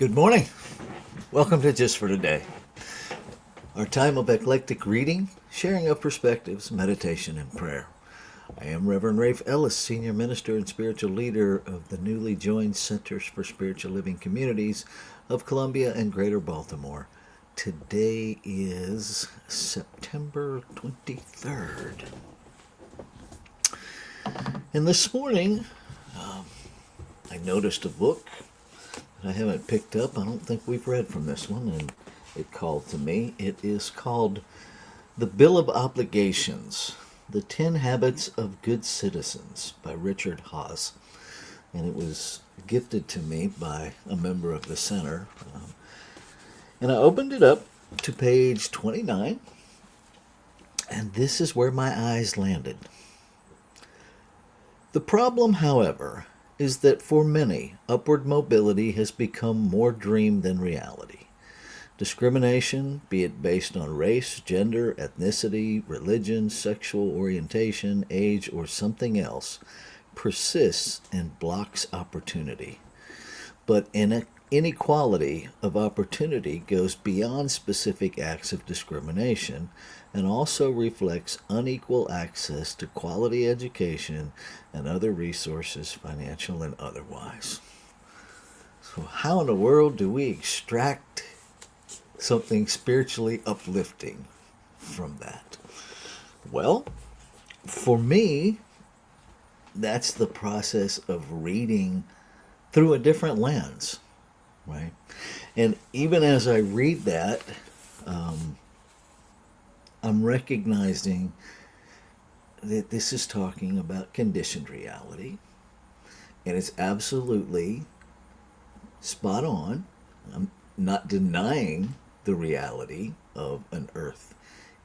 Good morning. Welcome to Just for Today, our time of eclectic reading, sharing of perspectives, meditation, and prayer. I am Reverend Rafe Ellis, Senior Minister and Spiritual Leader of the newly joined Centers for Spiritual Living Communities of Columbia and Greater Baltimore. Today is September 23rd. And this morning, I noticed a book that I haven't picked up. I don't think we've read from this one, and it called to me. It is called The Bill of Obligations, The 10 Habits of Good Citizens by Richard Haas. And it was gifted to me by a member of the center. And I opened it up to page 29, and this is where my eyes landed. The problem, however, is that for many, upward mobility has become more dream than reality. Discrimination, be it based on race, gender, ethnicity, religion, sexual orientation, age, or something else, persists and blocks opportunity. But inequality of opportunity goes beyond specific acts of discrimination and also reflects unequal access to quality education and other resources, financial and otherwise. So how in the world do we extract something spiritually uplifting from that? Well, for me, that's the process of reading through a different lens, right? And even as I read that, I'm recognizing that this is talking about conditioned reality, and it's absolutely spot on. I'm not denying the reality of an earth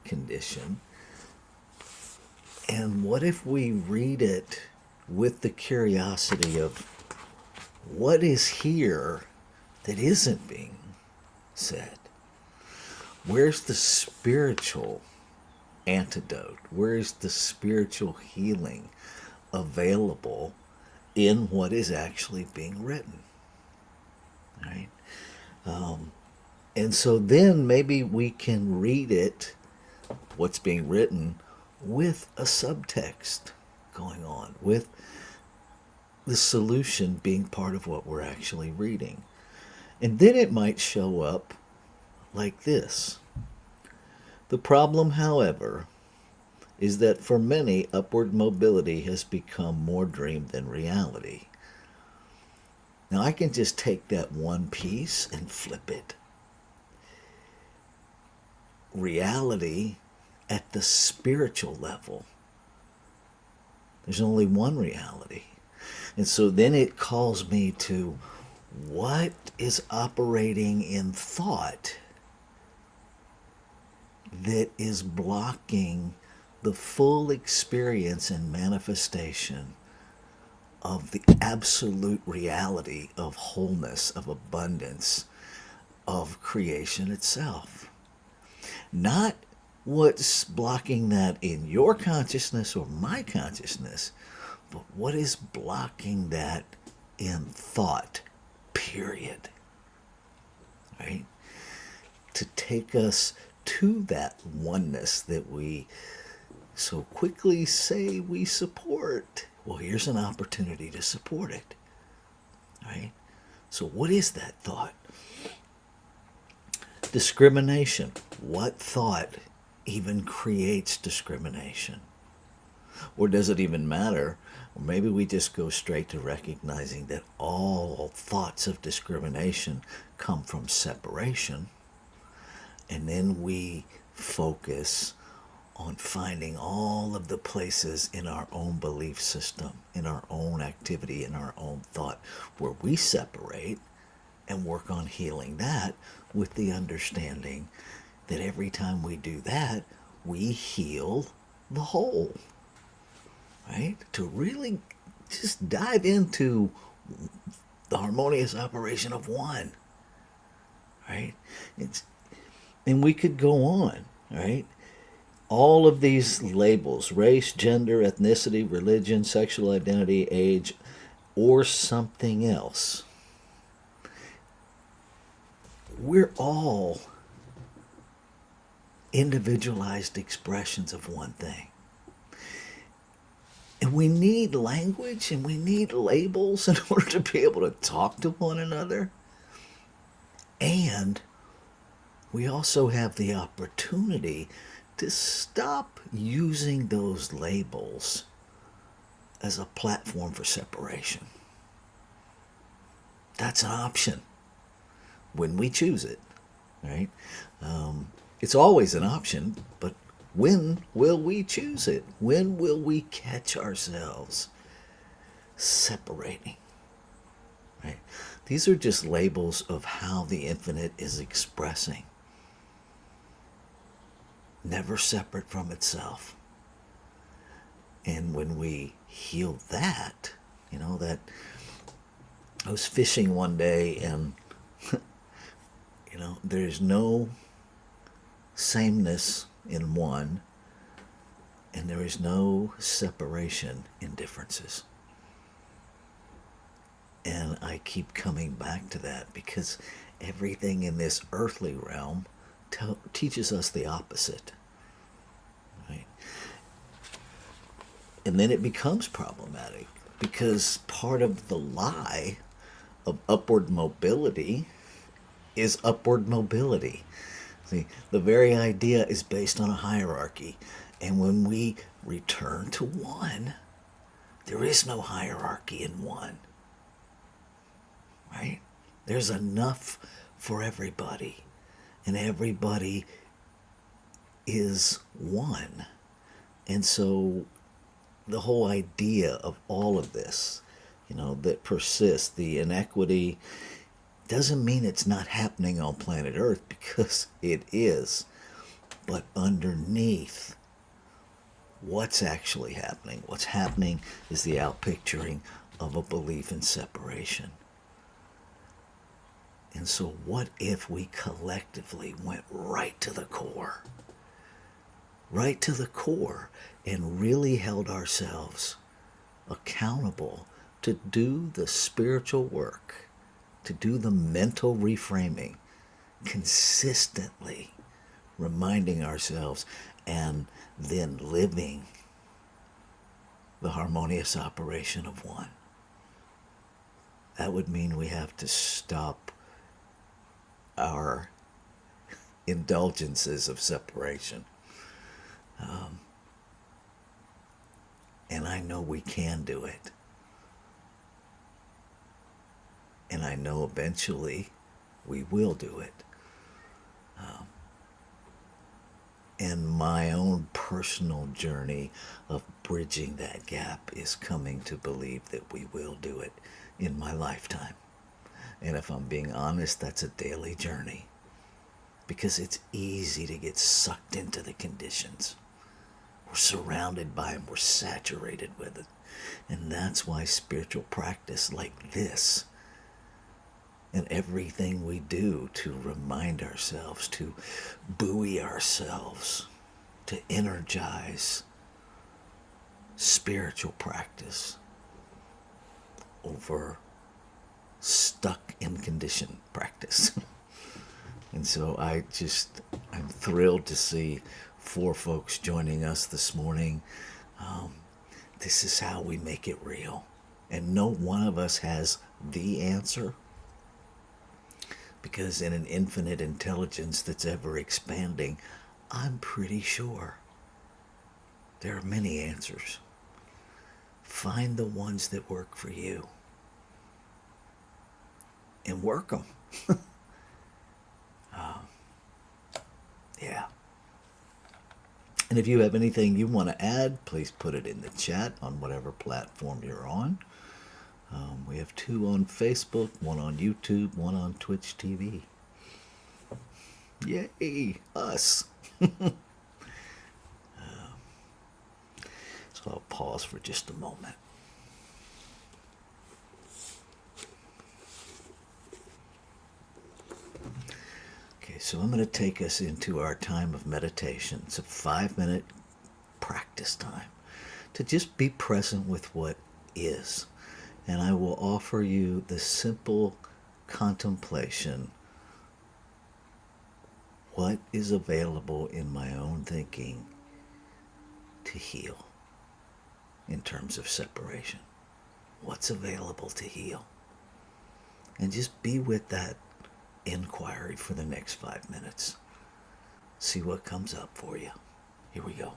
condition. And what if we read it with the curiosity of what is here that isn't being said? Where's the spiritual antidote? Where is the spiritual healing available in what is actually being written? Right? And so then maybe we can read it, what's being written, with a subtext going on, with the solution being part of what we're actually reading. And then it might show up like this. The problem, however, is that for many, upward mobility has become more dream than reality. Now, I can just take that one piece and flip it. Reality at the spiritual level. There's only one reality. And so then it calls me to what is operating in thought that is blocking the full experience and manifestation of the absolute reality of wholeness, of abundance, of creation itself. Not what's blocking that in your consciousness or my consciousness, but what is blocking that in thought, period. Right? To take us to that oneness that we so quickly say we support. Well, here's an opportunity to support it. Right? So what is that thought? Discrimination. What thought even creates discrimination? Or does it even matter? Or maybe we just go straight to recognizing that all thoughts of discrimination come from separation. And then we focus on finding all of the places in our own belief system, in our own activity, in our own thought, where we separate and work on healing that with the understanding that every time we do that, we heal the whole. Right? To really just dive into the harmonious operation of one. Right? And we could go on, right? All of these labels, race, gender, ethnicity, religion, sexual identity, age, or something else, we're all individualized expressions of one thing. And we need language and we need labels in order to be able to talk to one another. And we also have the opportunity to stop using those labels as a platform for separation. That's an option when we choose it, right? It's always an option, but when will we choose it? When will we catch ourselves separating? Right? These are just labels of how the infinite is expressing. Never separate from itself. And when we heal that, that I was fishing one day and, there's no sameness in one, and there is no separation in differences. And I keep coming back to that because everything in this earthly realm teaches us the opposite. Right? And then it becomes problematic because part of the lie of upward mobility is upward mobility. See, the very idea is based on a hierarchy. And when we return to one, there is no hierarchy in one. Right? There's enough for everybody. And everybody is one. And so the whole idea of all of this, that persists, the inequity, doesn't mean it's not happening on planet Earth, because it is. But underneath, what's actually happening? What's happening is the outpicturing of a belief in separation. And so what if we collectively went right to the core? Right to the core, and really held ourselves accountable to do the spiritual work, to do the mental reframing, consistently reminding ourselves, and then living the harmonious operation of one. That would mean we have to stop our indulgences of separation. And I know we can do it. And I know eventually we will do it. And my own personal journey of bridging that gap is coming to believe that we will do it in my lifetime. And if I'm being honest, that's a daily journey. Because it's easy to get sucked into the conditions. We're surrounded by them. We're saturated with it. And that's why spiritual practice like this and everything we do to remind ourselves, to buoy ourselves, to energize spiritual practice over stuck in condition practice. And so I'm thrilled to see 4 folks joining us this morning. This is how we make it real. And no one of us has the answer, because in an infinite intelligence that's ever expanding, I'm pretty sure there are many answers. Find the ones that work for you and work them. Yeah. And if you have anything you want to add, please put it in the chat on whatever platform you're on. We have 2 on Facebook, 1 on YouTube, 1 on Twitch TV. Yay, us. So I'll pause for just a moment. Okay, so I'm going to take us into our time of meditation. It's a 5-minute practice time to just be present with what is. And I will offer you the simple contemplation what is available in my own thinking to heal in terms of separation. What's available to heal? And just be with that inquiry for the next 5 minutes. See what comes up for you. Here we go.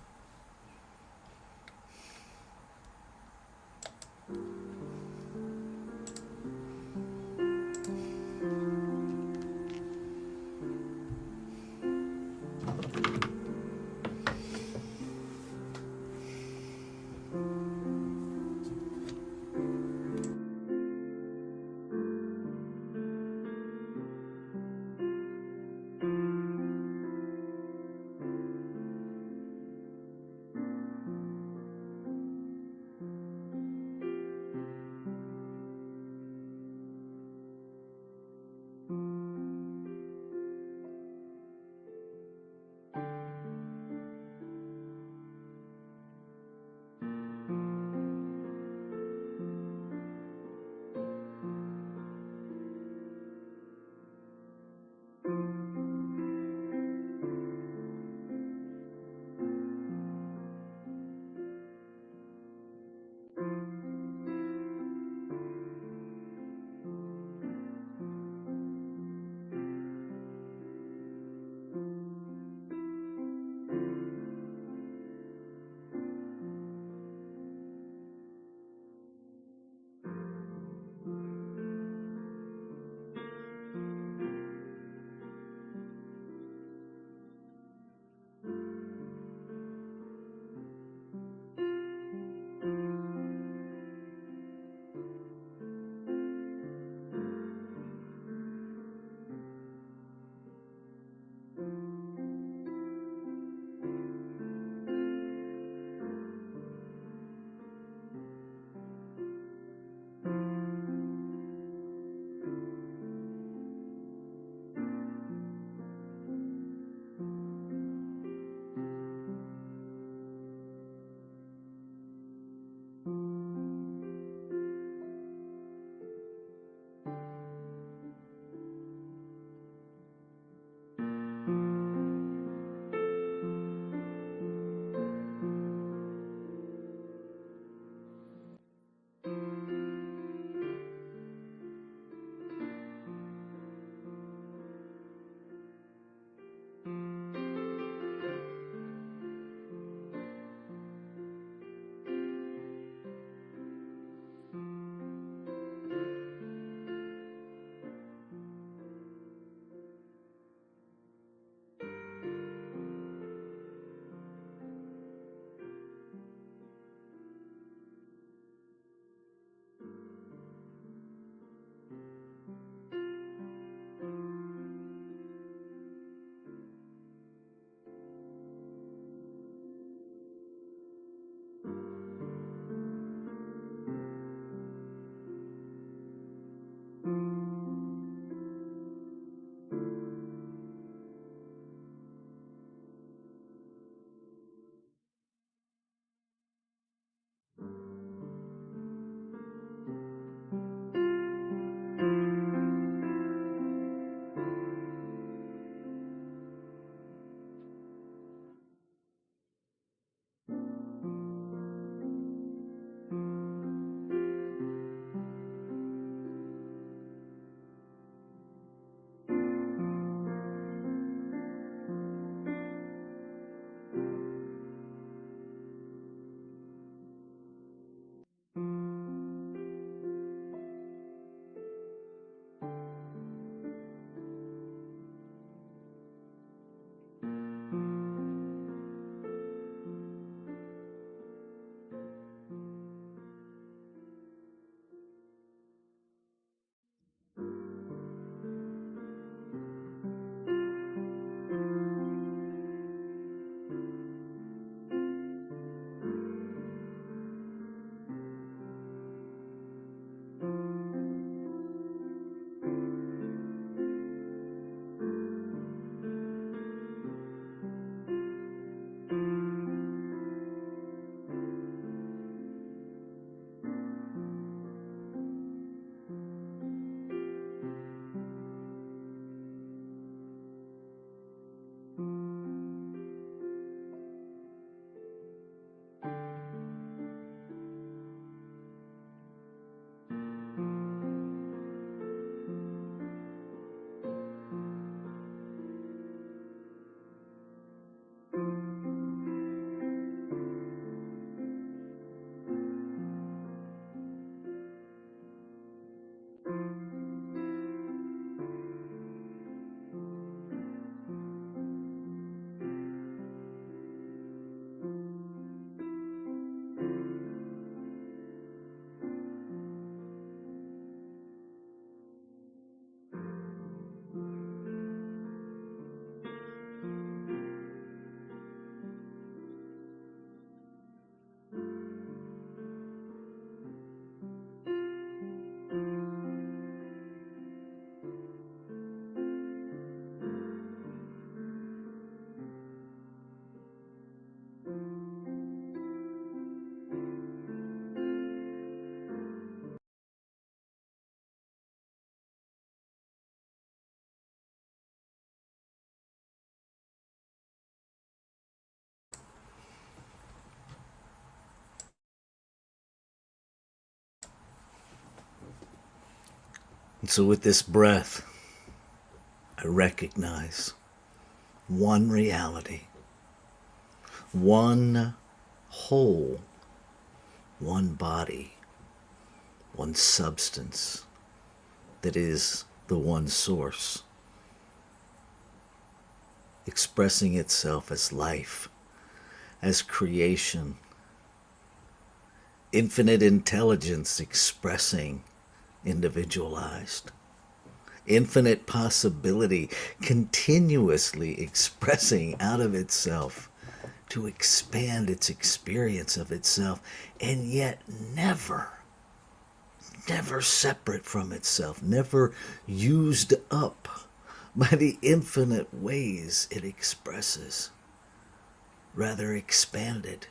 And so with this breath, I recognize one reality, one whole, one body, one substance that is the one source, expressing itself as life, as creation, infinite intelligence expressing individualized, infinite possibility continuously expressing out of itself to expand its experience of itself, and yet never separate from itself, never used up by the infinite ways it expresses, rather expanded,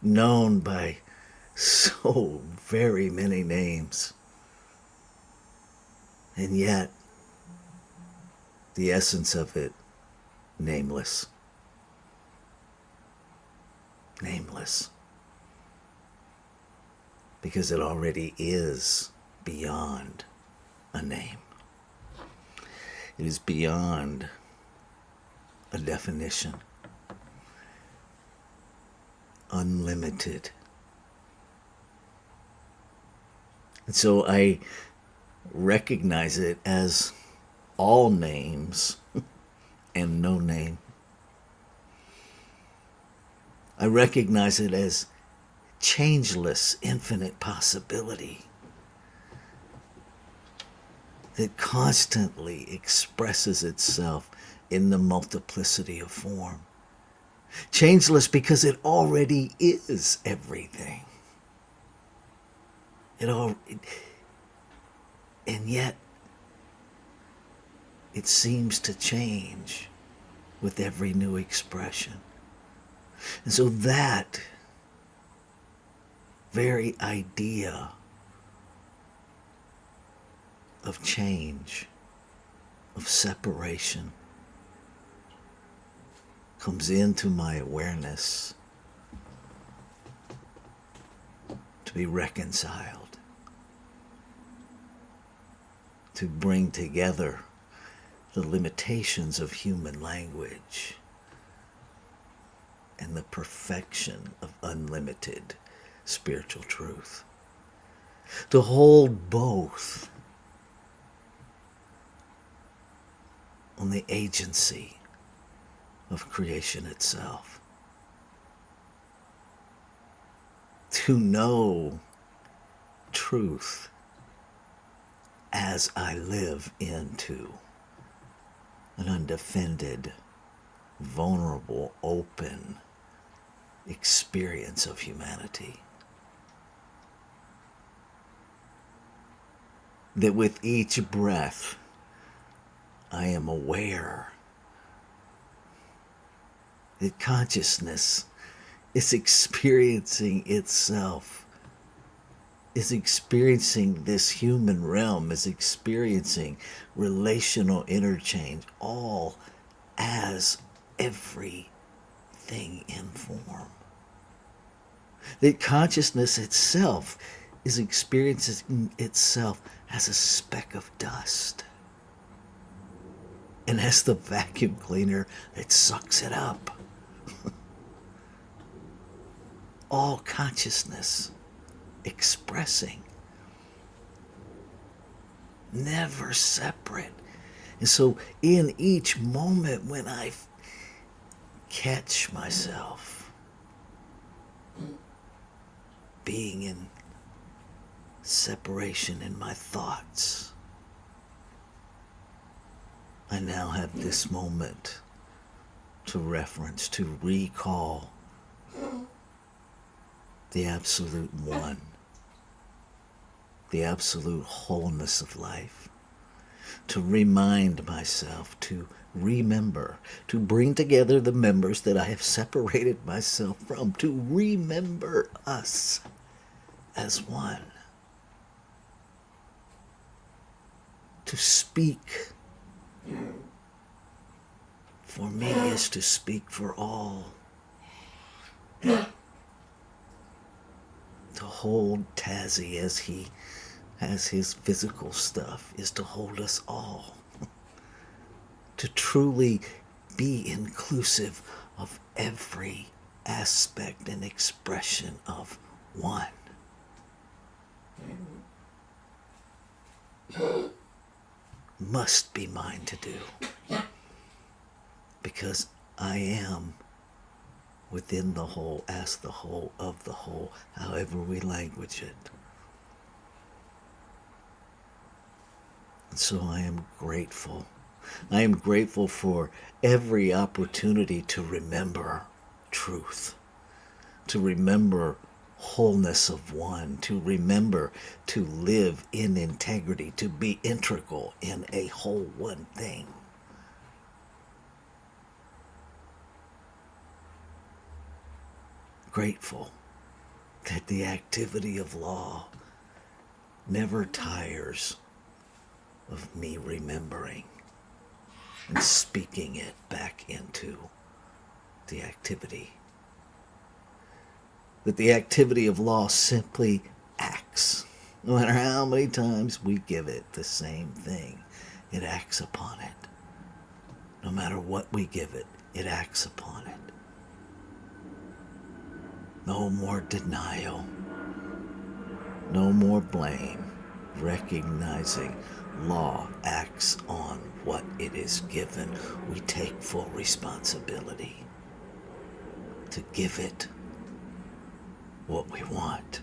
known by so very many names, and yet the essence of it nameless. Nameless. Because it already is beyond a name. It is beyond a definition. Unlimited. And so I recognize it as all names and no name. I recognize it as changeless, infinite possibility that constantly expresses itself in the multiplicity of form. Changeless because it already is everything. And yet it seems to change with every new expression. And so that very idea of change, of separation, comes into my awareness to be reconciled, to bring together the limitations of human language and the perfection of unlimited spiritual truth. To hold both on the agency of creation itself. To know truth as I live into an undefended, vulnerable, open experience of humanity. That with each breath, I am aware that consciousness is experiencing itself, is experiencing this human realm, is experiencing relational interchange, all as everything in form. That consciousness itself is experiencing itself as a speck of dust, and as the vacuum cleaner that sucks it up. All consciousness expressing, never separate. And so in each moment when I catch myself being in separation in my thoughts, I now have this moment to reference, to recall the absolute one, the absolute wholeness of life, to remind myself, to remember, to bring together the members that I have separated myself from, to remember us as one, to speak. For me is to speak for all. To hold Tazzy as he has his physical stuff is to hold us all, to truly be inclusive of every aspect and expression of one. Must be mine to do, because I am within the whole, as the whole, of the whole, however we language it. And so I am grateful. I am grateful for every opportunity to remember truth, to remember wholeness of one, to remember to live in integrity, to be integral in a whole one thing. Grateful that the activity of law never tires of me remembering and speaking it back into the activity. That the activity of law simply acts. No matter how many times we give it the same thing, it acts upon it. No matter what we give it, it acts upon it. No more denial. No more blame. Recognizing law acts on what it is given. We take full responsibility to give it what we want.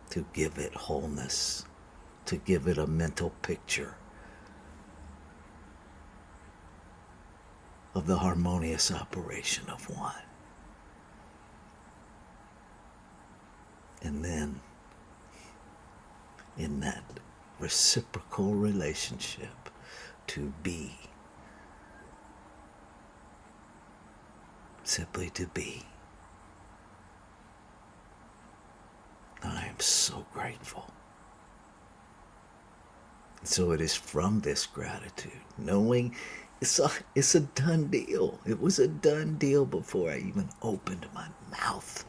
To give it wholeness. To give it a mental picture of the harmonious operation of one. And then, in that reciprocal relationship, to be. Simply to be. I am so grateful. So it is from this gratitude, knowing it's a done deal. It was a done deal before I even opened my mouth.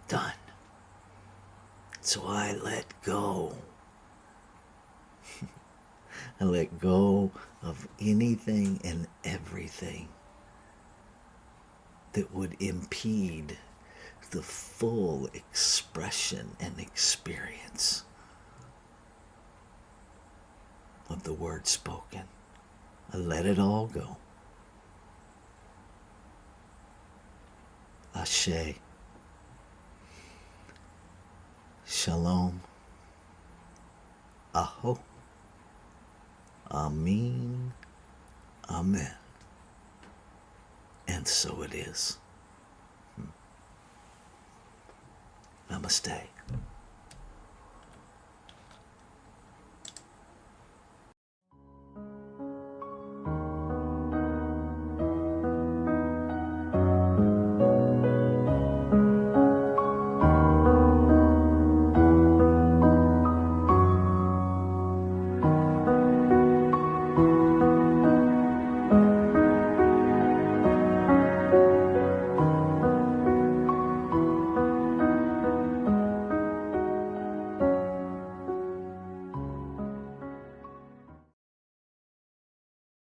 Done. So I let go. I let go of anything and everything that would impede the full expression and experience of the word spoken. I let it all go. Ashe. Shalom. Aho. Amin. Amen. And so it is. Namaste.